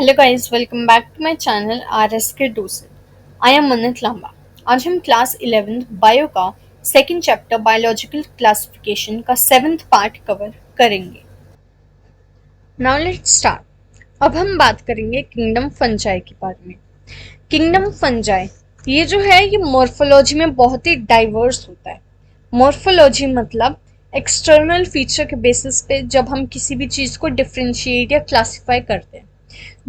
Hello guys, welcome back to my channel R S K डोसेट। I am Mannat Lamba. आज हम class 11th bio का second chapter biological classification का 7th part cover करेंगे। Now let's start. अब हम बात करेंगे किंगडम फंजाई के बारे में। किंगडम फंजाई ये जो है ये मॉर्फोलॉजी में बहुत ही डाइवर्स होता है। मॉर्फोलॉजी मतलब एक्सटर्नल फीचर के बेसिस पे जब हम किसी भी चीज़ को डिफ्रेंशिएट या क्लासीफाई करते हैं।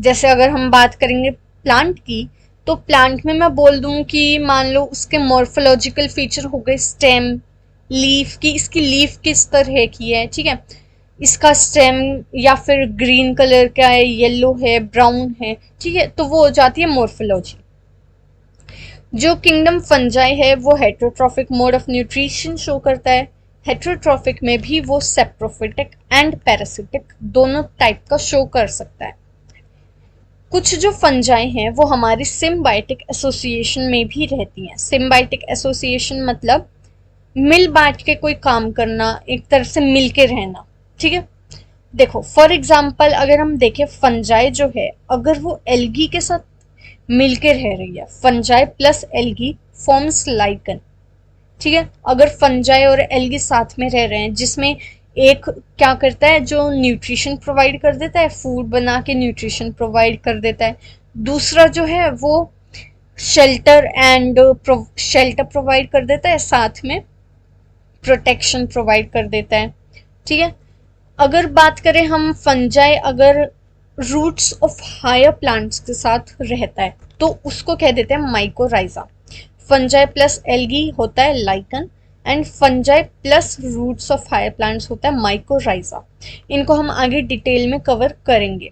जैसे अगर हम बात करेंगे प्लांट की, तो प्लांट में मैं बोल दूं कि मान लो उसके मॉर्फोलॉजिकल फीचर हो गए स्टेम, लीफ की, इसकी लीफ किस तरह की है, ठीक है, इसका स्टेम या फिर ग्रीन कलर का है, येलो है, ब्राउन है, ठीक है, तो वो हो जाती है मॉर्फोलॉजी। जो किंगडम फंजाई है वो heterotrophic mode of nutrition show करता है। हेटरोट्रॉफिक में भी वो सेप्रोफिटिक एंड पैरासिटिक दोनों टाइप का शो कर सकता है। कुछ जो फंजाई हैं वो हमारी सिम्बायोटिक एसोसिएशन में भी रहती हैं। सिम्बायोटिक एसोसिएशन मतलब मिल बांट के कोई काम करना, एक तरह से मिल के रहना, ठीक है। देखो फॉर एग्जाम्पल अगर हम देखें फंजाई जो है अगर वो एल्गी के साथ मिल के रह रही है, fungi plus algae forms lichen, ठीक है। अगर फंजाई और एल्गी साथ में रह रहे हैं जिसमें एक क्या करता है जो न्यूट्रिशन प्रोवाइड कर देता है, फूड बना के न्यूट्रिशन प्रोवाइड कर देता है, दूसरा जो है वो शेल्टर एंड शेल्टर प्रोवाइड कर देता है, साथ में प्रोटेक्शन प्रोवाइड कर देता है, ठीक है। अगर बात करें हम फंजाई अगर रूट्स ऑफ हायर प्लांट्स के साथ रहता है तो उसको कह देते हैं माइकोराइजा। फंजाई प्लस एल्गी होता है lichen and fungi plus roots of higher plants होता है माइकोराइजा। इनको हम आगे डिटेल में कवर करेंगे।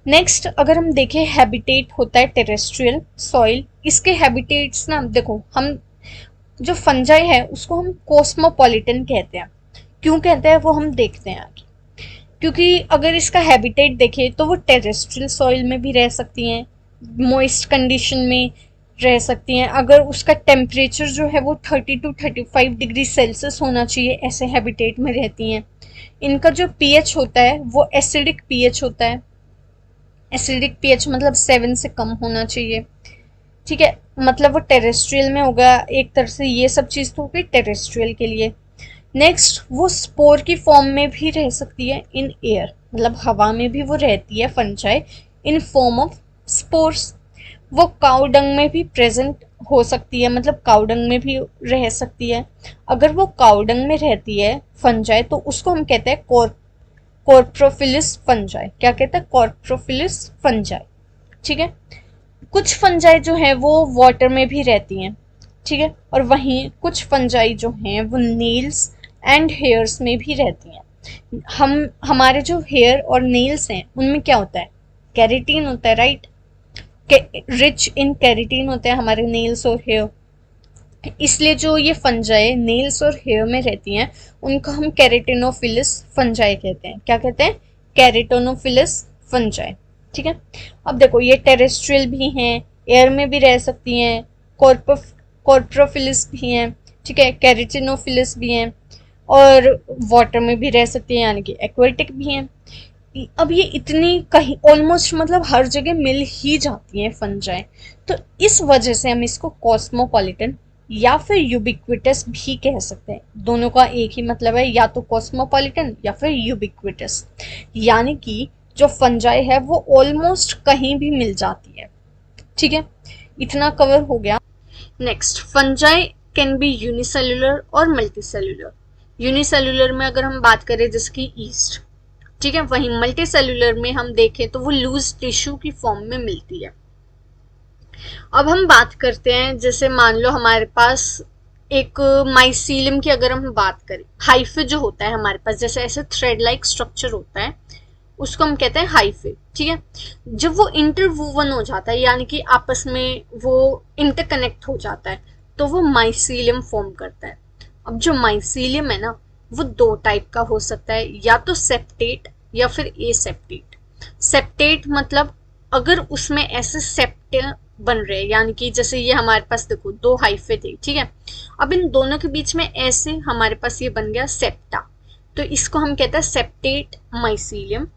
नेक्स्ट अगर हम देखें हैबिटेट होता है टेरेस्ट्रियल सॉइल। इसके हैबिटेट्स ना देखो, हम जो फंजाई है उसको हम कोस्मोपॉलिटन कहते हैं। क्यों कहते हैं वो हम देखते हैं आगे। क्योंकि अगर इसका हैबिटेट देखें तो वो टेरेस्ट्रियल सॉइल में भी रह सकती हैं, मॉइस्ट कंडीशन में रह सकती हैं। अगर उसका टेम्परेचर जो है वो 30 to 35 डिग्री सेल्सियस होना चाहिए, ऐसे हैबिटेट में रहती हैं। इनका जो पीएच होता है वो एसिडिक पीएच होता है। एसिडिक पीएच मतलब 7 से कम होना चाहिए, ठीक है। मतलब वो टेरेस्ट्रियल में होगा। एक तरह से ये सब चीज़ तो होगी टेरेस्ट्रियल के लिए। नेक्स्ट वो स्पोर की फॉर्म में भी रह सकती है इन एयर, मतलब हवा में भी वो रहती है fungi in form of spores. वो काउ डंग में भी प्रेजेंट हो सकती है, मतलब काउ डंग में भी रह सकती है। अगर वो काउ डंग में रहती है फंजाई तो उसको हम कहते हैं कॉर्प्रोफिलिस फंजाई। क्या कहते हैं? कॉर्प्रोफिलिस फंजाई, ठीक है। कुछ फंजाई जो है वो वाटर में भी रहती हैं, ठीक है, और वहीं कुछ फंजाई जो हैं वो नेल्स एंड हेयर्स में भी रहती हैं। हम हमारे जो हेयर और नेल्स हैं उनमें क्या होता है? कैरेटीन होता है, राइट। रिच इन कैरेटीन होते हैं हमारे नेल्स और हेयर। इसलिए जो ये फंजाई नेल्स और हेयर में रहती हैं उनको हम कैरेटिनोफिलिस फंजाई कहते हैं। क्या कहते हैं? कैरेटिनोफिलिस फंजाई, ठीक है। अब देखो ये टेरेस्ट्रियल भी हैं, एयर में भी रह सकती हैं, कॉर्प्रोफिलिस भी हैं, ठीक है, कैरेटिनोफिलिस भी हैं, और वाटर में भी रह सकती हैं यानी कि एक्वेटिक भी हैं। अब ये इतनी कहीं ऑलमोस्ट मतलब हर जगह मिल ही जाती हैं फंजाई, तो इस वजह से हम इसको कॉस्मोपॉलिटन या फिर यूबिक्विटस भी कह सकते हैं। दोनों का एक ही मतलब है, या तो कॉस्मोपॉलिटन या फिर यूबिक्विटस, यानी कि जो फंजाई है वो ऑलमोस्ट कहीं भी मिल जाती है, ठीक है। इतना कवर हो गया। Next fungi can be unicellular और मल्टीसेल्युलर। यूनिसेल्युलर में अगर हम बात करें जैसे कि ईस्ट, ठीक है, वहीं मल्टी सेल्यूलर में हम देखें तो वो लूज टिश्यू की फॉर्म में मिलती है। अब हम बात करते हैं, जैसे मान लो हमारे पास एक माइसीलियम की अगर हम बात करें, हाइफे जो होता है हमारे पास, जैसे ऐसे थ्रेड लाइक स्ट्रक्चर होता है, उसको हम कहते हैं हाइफे, ठीक है। जब वो इंटरवूवन हो जाता है यानी कि आपस में वो इंटरकनेक्ट हो जाता है तो वो माइसीलियम फॉर्म करता है। अब जो माइसीलियम है ना वो दो टाइप का हो सकता है, या तो सेप्टेट या फिर ए सेप्टेट। सेप्टेट मतलब अगर उसमें ऐसे सेप्ट बन रहे हैं, यानी कि जैसे ये हमारे पास देखो दो हाइफे थे, ठीक है, अब इन दोनों के बीच में ऐसे हमारे पास ये बन गया सेप्टा, तो इसको हम कहते हैं सेप्टेट माइसीलियम।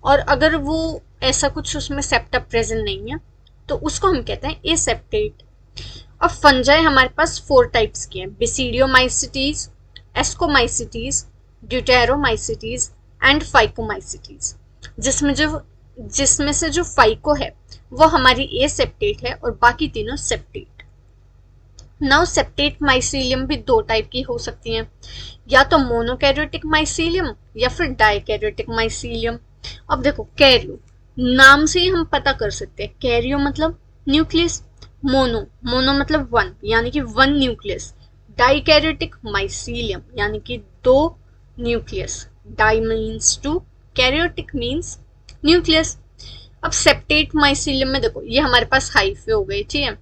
और अगर वो ऐसा कुछ उसमें सेप्टा प्रेजेंट नहीं है, तो उसको हम कहते हैं एसेप्टेट। अब फंजाई हमारे पास 4 टाइप्स के हैं, basidiomycetes, ascomycetes, deuteromycetes and phycomycetes. जिसमें से जो फाइको है वो हमारी एसेप्टेट है और बाकी तीनों सेप्टेट। नाउ सेप्टेट माइसीलियम भी 2 टाइप की हो सकती हैं, या तो मोनोकैरियोटिक माइसीलियम या फिर डाइकैरियोटिक माइसीलियम। अब देखो कैरियो, नाम से ही हम पता कर सकते हैं, कैरियो मतलब न्यूक्लियस, मोनो मोनो मतलब 1 यानी कि 1 न्यूक्लियस, डाइकैरियोटिक माइसीलियम यानी कि 2 nucleus, di means 2, karyotic means nucleus. अब सेप्टेट माइसीलियम में देखो ये हमारे पास हाइफे हो गए, ठीक है।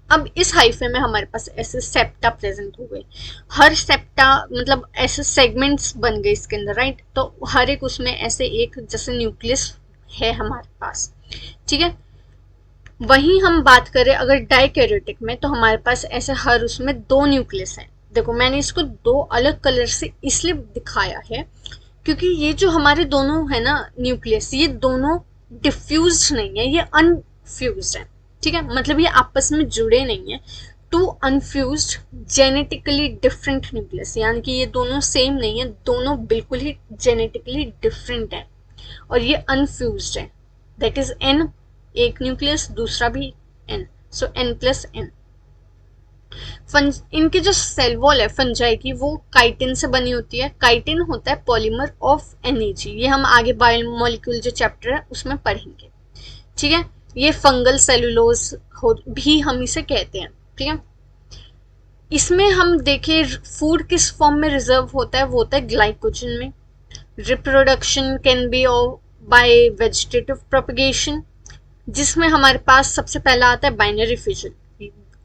अब इस हाइफे में हमारे पास ऐसे सेप्टा प्रेजेंट हो गए, हर सेप्टा मतलब ऐसे सेगमेंट्स बन गए इसके अंदर, राइट। तो हर एक उसमें ऐसे एक जैसे न्यूक्लियस है हमारे पास, ठीक है। वहीं हम बात करें अगर डाइकैरियोटिक में, तो हमारे पास ऐसे हर उसमें 2 न्यूक्लियस हैं। देखो मैंने इसको 2 अलग कलर से इसलिए दिखाया है क्योंकि ये जो हमारे दोनों है ना न्यूक्लियस, ये दोनों डिफ्यूज्ड नहीं है, ये अनफ्यूज्ड है, ठीक है। मतलब ये आपस में जुड़े नहीं है, 2 अनफ्यूज्ड जेनेटिकली डिफरेंट न्यूक्लियस, यानी कि ये दोनों सेम नहीं है, दोनों बिल्कुल ही जेनेटिकली डिफरेंट है और ये अनफ्यूज्ड है। दैट इज एन, एक न्यूक्लियस, दूसरा भी एन, सो एन प्लस एन। इनकी जो सेल वॉल है फंजाई की वो काइटिन से बनी होती है। काइटिन होता है पॉलीमर ऑफ एनएजी, ये हम आगे बायोमोलिक्यूल जो चैप्टर है उसमें पढ़ेंगे, ठीक है। ये फंगल सेलुलोज भी हम इसे कहते हैं, ठीक है। इसमें हम देखें फूड किस फॉर्म में रिजर्व होता है, वो होता है ग्लाइकोजन में। Reproduction can be bye vegetative propagation, जिसमें हमारे पास सबसे पहला आता है बाइनरी फिजन।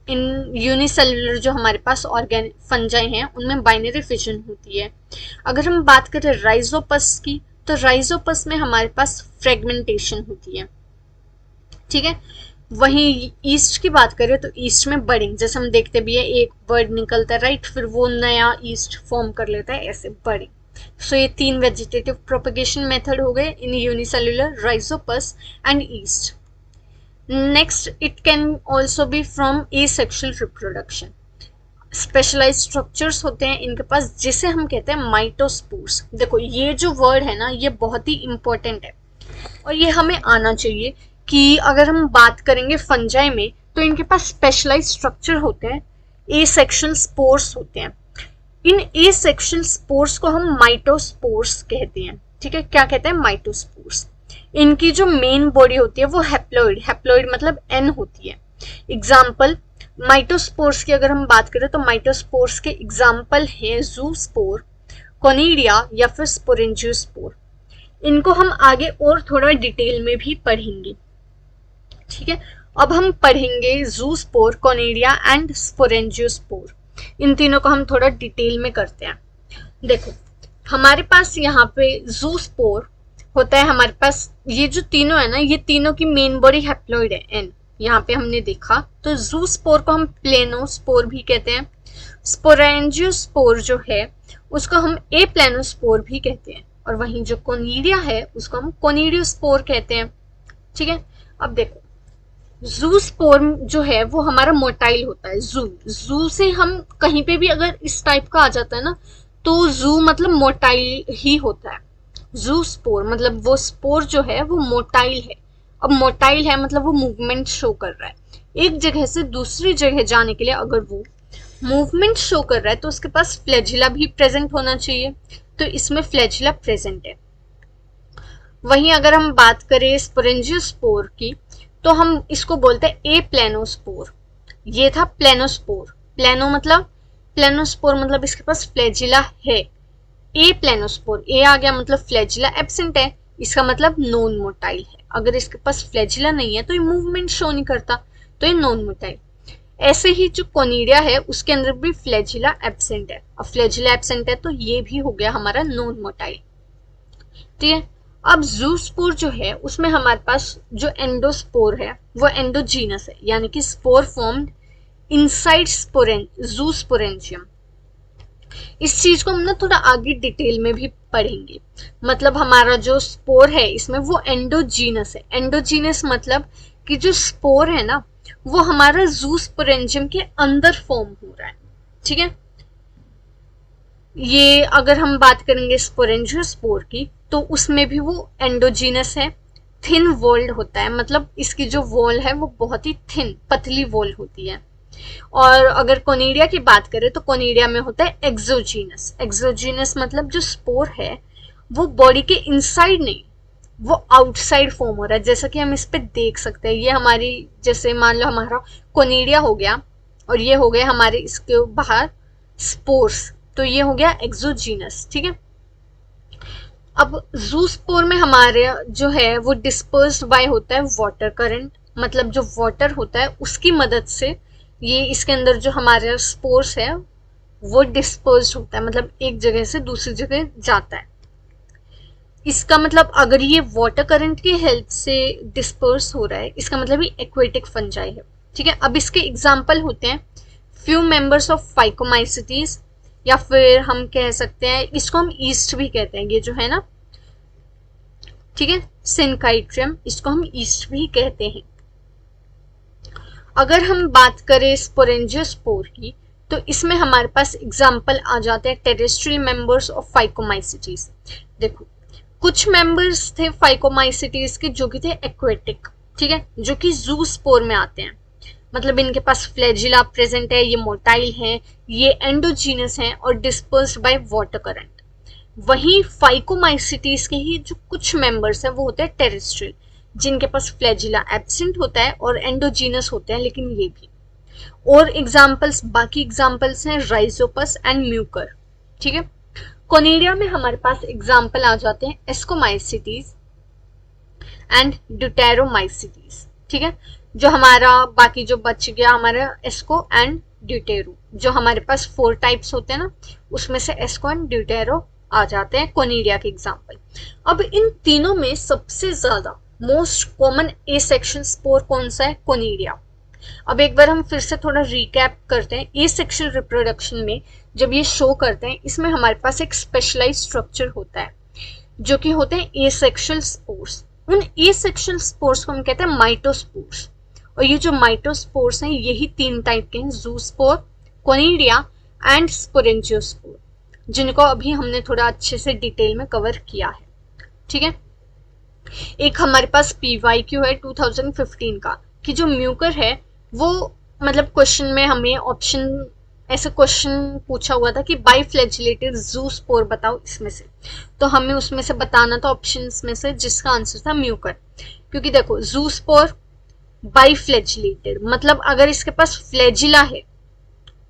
इन यूनिसेलुलर जो हमारे पास ऑर्गेनिक फंजाई हैं उनमें बाइनरी फिजन होती है। अगर हम बात करें राइजोपस की, तो राइजोपस में हमारे पास फ्रेगमेंटेशन होती है, ठीक है। वहीं ईस्ट की बात करें तो ईस्ट में बर्डिंग, जैसे हम देखते भी है एक बर्ड निकलता है, राइट, फिर वो नया ईस्ट फॉर्म कर लेता है, ऐसे बर्डिंग। सो ये 3 वेजिटेटिव प्रोपगेशन मेथड हो गए in unicellular, Rhizopus and yeast. Next it can also be from asexual reproduction. Specialise structures होते हैं इनके पास जिसे हम कहते हैं माइटोस्पोर्स। देखो ये जो वर्ड है ना ये बहुत ही इंपॉर्टेंट है और ये हमें आना चाहिए कि अगर हम बात करेंगे फंजाई में तो इनके पास स्पेशलाइज स्ट्रक्चर होते हैं, एसेक्सुअल स्पोर्स होते हैं। इन एसेक्सुअल स्पोर्स को हम माइटोस्पोर्स कहते हैं, ठीक है। क्या कहते हैं? माइटोस्पोर्स। इनकी जो मेन बॉडी होती है वो हैप्लॉइड, हैप्लॉइड मतलब एन होती है। एग्जाम्पल माइटोस्पोर्स की अगर हम बात करें तो माइटोस्पोर्स के एग्जाम्पल है जूस्पोर, कोनिडिया या फिर स्पोरेंजियोस्पोर। इनको हम आगे और थोड़ा डिटेल में भी पढ़ेंगे, ठीक है। अब हम पढ़ेंगे जूस्पोर, कोनिडिया एंड स्पोरेंजियोस्पोर। इन तीनों को हम थोड़ा डिटेल में करते हैं। देखो हमारे पास यहाँ पे जूस्पोर होता है, हमारे पास ये जो तीनों है ना ये तीनों की मेन बॉडी हैप्लॉइड है एन, यहाँ पे हमने देखा। तो जूस्पोर को हम प्लेनोस्पोर भी कहते हैं। स्पोरेंजियोस्पोर जो है उसको हम ए प्लेनोस्पोर भी कहते हैं और वहीं जो कोनिडिया है उसको हम कोनिडियोस्पोर कहते हैं, ठीक है। अब देखो जूस्पोर जो है वो हमारा मोटाइल होता है। जू से हम कहीं पे भी अगर इस टाइप का आ जाता है ना तो जू मतलब मोटाइल ही होता है। जू स्पोर मतलब वो स्पोर जो है वो मोटाइल है। अब मोटाइल है मतलब वो मूवमेंट शो कर रहा है, एक जगह से दूसरी जगह जाने के लिए अगर वो मूवमेंट शो कर रहा है तो उसके पास फ्लैजिला भी प्रेजेंट होना चाहिए, तो इसमें फ्लैजिला प्रेजेंट है। वहीं अगर हम बात करें स्पोरेंजियोस्पोर की तो हम इसको बोलते हैं ए प्लेनोस्पोर। ये था प्लेनोस्पोर, प्लेनोस्पोर मतलब इसके पास फ्लैजिला है। ए प्लेनोस्पोर, ए आ गया मतलब फ्लैजिला एब्सेंट है, इसका मतलब नॉन मोटाइल है। अगर इसके पास फ्लैजिला नहीं है तो ये मूवमेंट शो नहीं करता, तो ये नॉन मोटाइल। ऐसे ही जो कोनिडिया है उसके अंदर भी फ्लैजिला एब्सेंट है, अब फ्लैजिला एब्सेंट है तो ये भी हो गया हमारा नॉन मोटाइल, ठीक है। अब जूस्पोर जो है उसमें हमारे पास जो एंडोस्पोर है वो एंडोजीनस है, यानी कि स्पोर फॉर्म्ड इनसाइड जूस्पोरेंजियम। इस चीज को हम ना थोड़ा आगे डिटेल में भी पढ़ेंगे। मतलब हमारा जो स्पोर है इसमें वो एंडोजीनस है। एंडोजीनस मतलब कि जो स्पोर है ना वो हमारा जूस्पोरेंजियम के अंदर फॉर्म हो रहा है। ठीक है, ये अगर हम बात करेंगे स्पोरेंजियोस्पोर की तो उसमें भी वो एंडोजीनस है। थिन वॉल्ड होता है, मतलब इसकी जो वॉल है वो बहुत ही थिन पतली वॉल होती है। और अगर कोनिडिया की बात करें तो कोनिडिया में होता है एक्सोजीनस। एक्सोजीनस मतलब जो स्पोर है वो बॉडी के इनसाइड नहीं, वो आउटसाइड फॉर्म हो रहा है। जैसा कि हम इस पे देख सकते हैं, ये हमारी जैसे मान लो हमारा कोनिडिया हो गया और ये हो गया हमारे इसके बाहर स्पोर्स, तो ये हो गया एक्सोजीनस। ठीक है, अब जूस्पोर में हमारे जो है वो डिस्पर्स्ड बाय होता है वाटर करंट, मतलब जो वाटर होता है उसकी मदद से ये इसके अंदर जो हमारे स्पोर्स है वो डिस्पर्स होता है, मतलब एक जगह से दूसरी जगह जाता है। इसका मतलब अगर ये वाटर करंट की हेल्प से डिस्पर्स हो रहा है इसका मतलब ये एक्वेटिक फंजाई है। ठीक है, अब इसके एग्जाम्पल होते हैं फ्यू मेंबर्स ऑफ फाइकोमाइसिटीज, या फिर हम कह सकते हैं इसको हम ईस्ट भी कहते हैं, ये जो है ना, ठीक है, सिनकाइट्रियम, इसको हम ईस्ट भी कहते हैं। अगर हम बात करें स्पोरेंजियोस्पोर की तो इसमें हमारे पास एग्जाम्पल आ जाते हैं टेरेस्ट्रियल मेंबर्स ऑफ फाइकोमाइसिटीज। देखो कुछ मेंबर्स थे फाइकोमाइसिटीज के जो कि थे एक्वेटिक, ठीक है, जो कि जूस्पोर में आते हैं, मतलब इनके पास फ्लैजिला प्रेजेंट है, ये मोटाइल है, ये एंडोजीनस है और डिस्पर्स्ड बाय वाटर करंट। वहीं फाइकोमाइसिटीज के ही जो कुछ मेंबर्स हैं वो होते हैं टेरेस्ट्रियल, जिनके पास फ्लैजिला एब्सेंट होता है और एंडोजीनस होते हैं, लेकिन ये भी। और एग्जाम्पल्स, बाकी एग्जाम्पल्स हैं राइजोपस एंड म्यूकर। ठीक है, कोनिडिया में हमारे पास एग्जाम्पल आ जाते हैं एस्कोमाइसिटीज एंड ड्यूटेरोमाइसिटीज। ठीक है, जो हमारा बाकी जो बच गया हमारा एस्को एंड ड्यूटेरो, जो हमारे पास 4 टाइप्स होते हैं ना, उसमें से एस्को एंड ड्यूटेरो आ जाते हैं कोनिडिया के एग्जाम्पल। अब इन तीनों में सबसे ज्यादा मोस्ट कॉमन एसेक्शुअल स्पोर कौन सा है? कोनिडिया। अब एक बार हम फिर से थोड़ा रिकैप करते हैं। एसेक्सुअल रिप्रोडक्शन में जब ये शो करते हैं इसमें हमारे पास एक स्पेशलाइज्ड स्ट्रक्चर होता है जो कि होते हैं एसेक्सुअल स्पोर्स। उन एसेक्सुअल स्पोर्स को हम कहते हैं माइटोस्पोर्स, और ये जो माइटोस्पोर्स हैं यही 3 टाइप के हैं, जूस्पोर, कोनिडिया एंड स्पोरेंजियोस्पोर, जिनको अभी हमने थोड़ा अच्छे से डिटेल में कवर किया है। ठीक है, एक हमारे पास PYQ है 2015 का कि जो म्यूकर है वो, मतलब क्वेश्चन में हमें ऑप्शन ऐसा क्वेश्चन पूछा हुआ था कि बाइफ्लैजिलेटेड जूस्पोर बताओ इसमें से, तो हमें उसमें से बताना था ऑप्शंस में से, जिसका आंसर था म्यूकर। क्योंकि देखो जूस्पोर बाइफ्लैजिलेटेड मतलब अगर इसके पास फ्लैजिला है,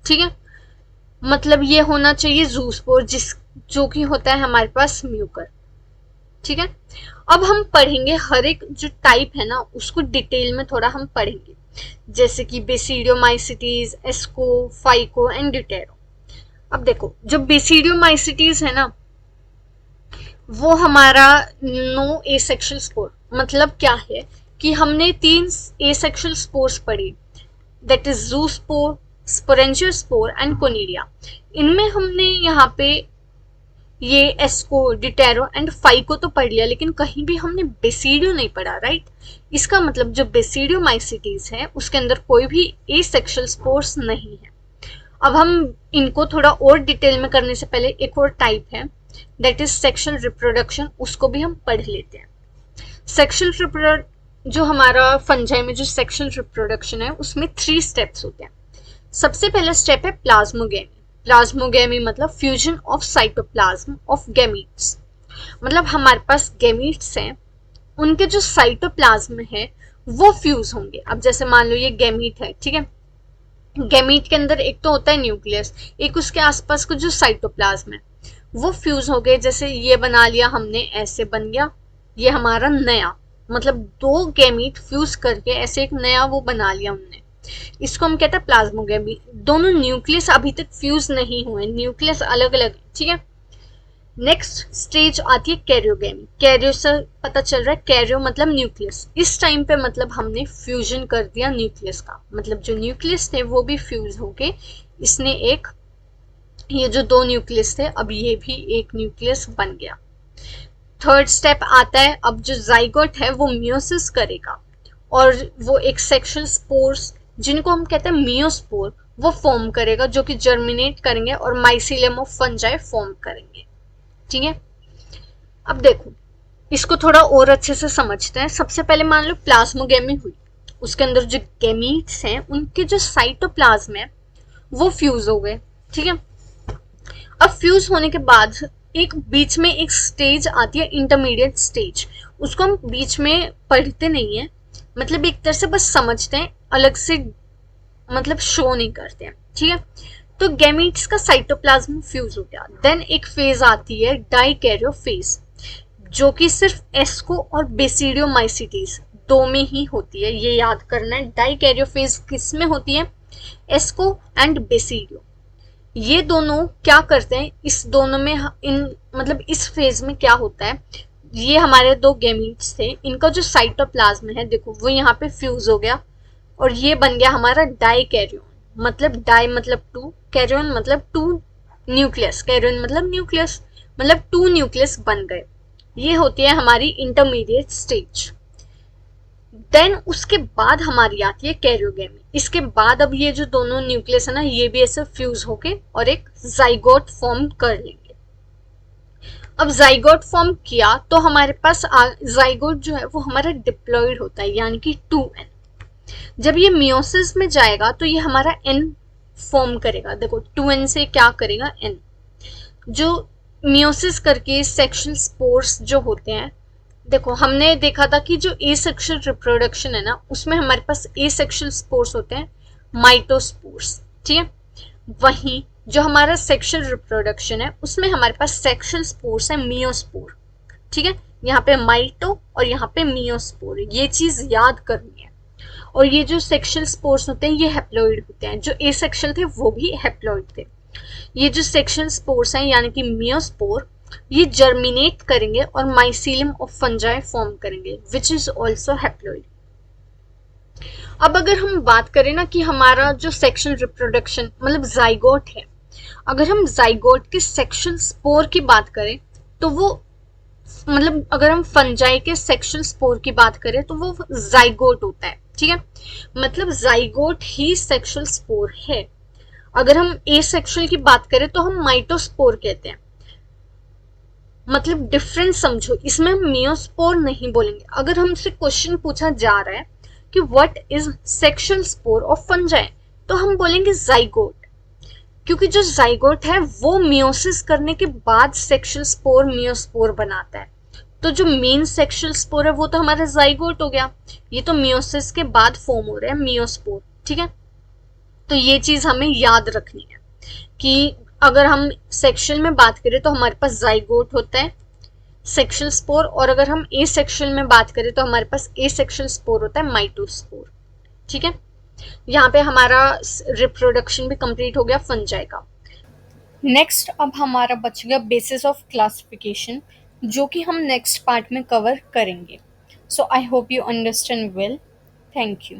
ठीक है, मतलब ये होना चाहिए जूस्पोर, जो कि होता है हमारे पास म्यूकर। ठीक है, अब हम पढ़ेंगे हर एक जो टाइप है ना उसको डिटेल में थोड़ा हम पढ़ेंगे, जैसे कि बेसिडियोमाइसिटीज, एस्को, फाइको एंड ड्यूटेरो। अब देखो जो बेसिडियोमाइसिटीज है ना वो हमारा नो एसेक्सुअल स्पोर, मतलब क्या है कि हमने 3 एसेक्सुअल स्पोर्स पढ़ी, that is zoospore, sporangiospore and conidia. इनमें हमने यहाँ पे ये एस्को, ड्यूटेरो एंड फाइको तो पढ़ लिया, लेकिन कहीं भी हमने बेसिडियो नहीं पढ़ा, राइट। इसका मतलब जो बेसिडियोमाइसिटीज है उसके अंदर कोई भी एसेक्सुअल स्पोर्स नहीं है। अब हम इनको थोड़ा और डिटेल में करने से पहले एक और टाइप है दैट इज सेक्सुअल रिप्रोडक्शन, उसको भी हम पढ़ लेते हैं। सेक्सुअल रिप्रोडक्शन जो हमारा फंजाई में जो सेक्सुअल रिप्रोडक्शन है उसमें 3 स्टेप्स होते हैं। सबसे पहला स्टेप है प्लाज्मोगेमी। प्लाज्मोगेमी मतलब fusion of cytoplasm of gametes, मतलब हमारे पास गैमीट्स हैं, उनके जो साइटोप्लाज्म है वो फ्यूज होंगे। अब जैसे मान लो ये गैमीट है, ठीक है, गैमीट के अंदर एक तो होता है न्यूक्लियस, एक उसके आसपास का जो साइटोप्लाज्म है वो फ्यूज हो गए। जैसे ये बना लिया हमने, ऐसे बन गया ये हमारा नया, मतलब 2 गैमीट फ्यूज करके ऐसे एक नया वो बना लिया हमने, इसको हम कहते हैं प्लाज्मोगेमी। दोनों न्यूक्लियस अभी तक फ्यूज नहीं हुए, न्यूक्लियस अलग अलग है, ठीक है। नेक्स्ट स्टेज आती है कैरियोगेमी। कैरियो से पता चल रहा है, कैरियो मतलब न्यूक्लियस। इस टाइम पे मतलब हमने फ्यूजन कर दिया न्यूक्लियस का, मतलब जो न्यूक्लियस थे वो भी फ्यूज होके इसने एक ये जो दो न्यूक्लियस थे, अब ये भी एक न्यूक्लियस बन गया। थर्ड स्टेप आता है, अब जो जाइगोट है वो मियोसिस करेगा और वो एक सेक्शुअल स्पोर्स, जिनको हम कहते हैं मियोस्पोर, वो फॉर्म करेगा, जो कि जर्मिनेट करेंगे और माइसीलियम ऑफ फंजाई फॉर्म करेंगे। ठीक है, अब देखो इसको थोड़ा और अच्छे से समझते हैं। सबसे पहले मान लो प्लाज्मोगेमी हुई, उसके अंदर जो गेमीट्स हैं उनके जो साइटोप्लाज्म है वो फ्यूज हो गए। ठीक है, अब फ्यूज होने के बाद एक बीच में एक स्टेज आती है, इंटरमीडिएट स्टेज। उसको हम बीच में पढ़ते नहीं है, मतलब एक तरह से बस समझते हैं, अलग से मतलब शो नहीं करते हैं। ठीक है, तो गैमीट्स का साइटोप्लाज्म फ्यूज हो गया। देन एक फेज आती है डाइकैरियो फेज, जो कि सिर्फ एस्को और बेसिडियोमाइसिटीज दो में ही होती है। ये याद करना है, डाइकैरियो फेज किस में होती है, एस्को एंड बेसिडियो। ये दोनों क्या करते हैं, इस दोनों में इन मतलब इस फेज में क्या होता है, ये हमारे दो गैमीट्स थे, इनका जो साइटोप्लाज्म है देखो वो यहाँ पे फ्यूज हो गया और ये बन गया हमारा डाइकैरियोन। मतलब डाई मतलब टू, कैरियोन मतलब टू न्यूक्लियस, कैरियोन मतलब न्यूक्लियस, मतलब टू न्यूक्लियस बन गए। ये होती है हमारी इंटरमीडिएट स्टेज। देन उसके बाद हमारी आती है कैरियोगेमी। इसके बाद अब ये जो दोनों न्यूक्लियस है ना, ये भी ऐसे फ्यूज होके और एक जाइगोट फॉर्म कर लेंगे। अब जाइगोट फॉर्म किया तो हमारे पास जाइगोट जो है वो हमारा डिप्लॉइड होता है, यानी कि 2n। जब ये मियोसिस में जाएगा तो ये हमारा n फॉर्म करेगा। देखो 2n से क्या करेगा, n। जो मियोसिस करके सेक्शुअल स्पोर्स जो होते हैं, देखो हमने देखा था कि जो ए सेक्शुअल रिप्रोडक्शन है ना, उसमें हमारे पास ए सेक्शुअल स्पोर्स होते हैं, माइटोस्पोर्स। ठीक है, वहीं जो हमारा सेक्शुअल रिप्रोडक्शन है उसमें हमारे पास सेक्शुअल स्पोर्स है, मियोस्पोर। ठीक है, यहाँ पे माइटो और यहाँ पे मियोस्पोर, ये चीज याद करनी है। और ये जो सेक्शुअल स्पोर्स होते हैं ये हैप्लॉइड होते हैं, जो ए सेक्शुअल थे वो भी हैप्लॉइड थे। ये जो सेक्शुअल स्पोर्स हैं यानी कि मियोस्पोर, ये जर्मिनेट करेंगे और माइसीलियम ऑफ फंजाई फॉर्म करेंगे, विच इज ऑल्सो हैप्लॉइड। अब अगर हम बात करें ना कि हमारा जो सेक्शुअल रिप्रोडक्शन मतलब जाइगोट है, अगर हम जाइगोट के सेक्शुअल स्पोर की बात करें तो वो मतलब अगर हम फंजाई के सेक्शुअल स्पोर की बात करें तो वो जाइगोट होता है। ठीक है, मतलब जाइगोट ही सेक्शुअल स्पोर है। अगर हम ए सेक्शुअल की बात करें तो हम माइटोस्पोर कहते हैं। मतलब डिफरेंस समझो, इसमें हम मियोस्पोर नहीं बोलेंगे। अगर हमसे क्वेश्चन पूछा जा रहा है कि what is sexual spore of fungi, तो हम बोलेंगे जाइगोट, क्योंकि जो जाइगोट है वो मियोसिस करने के बाद सेक्शुअल स्पोर मियोस्पोर बनाता है। तो जो मेन सेक्शुअल स्पोर है वो तो हमारा जाइगोट हो गया, ये तो मियोसिस के बाद फॉर्म हो रहा है मियोस्पोर। ठीक है, तो ये चीज हमें याद रखनी है कि अगर हम सेक्शुअल में बात करें तो हमारे पास जाइगोट होता है सेक्शुअल स्पोर, और अगर हम ए सेक्शुअल में बात करें तो हमारे पास ए सेक्शुअल स्पोर होता है माइटोस्पोर। ठीक है, यहाँ पे हमारा रिप्रोडक्शन भी कंप्लीट हो गया फंजाई का। नेक्स्ट अब हमारा बच गया बेसिस ऑफ क्लासिफिकेशन, जो कि हम नेक्स्ट पार्ट में कवर करेंगे। So I hope you understand well. Thank you.